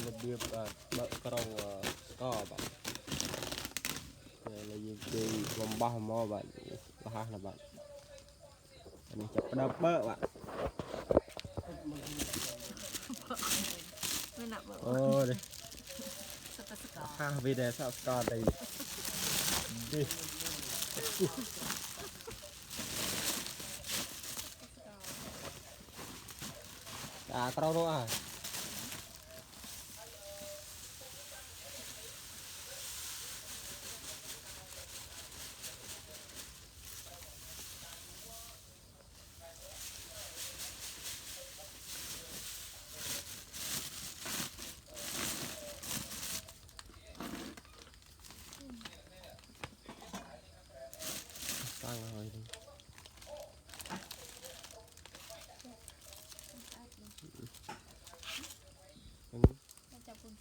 ระเบียบเบะกรองก็แบบเลยยิงดีลมบ้าหม้อแบบบ้าหน้าแบบอันนี้จะประดับเบะแบบไม่หนักแบบโอ้ดิข้างวีเดสสกอตดีดิกรองรู้อ่ะตั้งเลยดิจับคุณ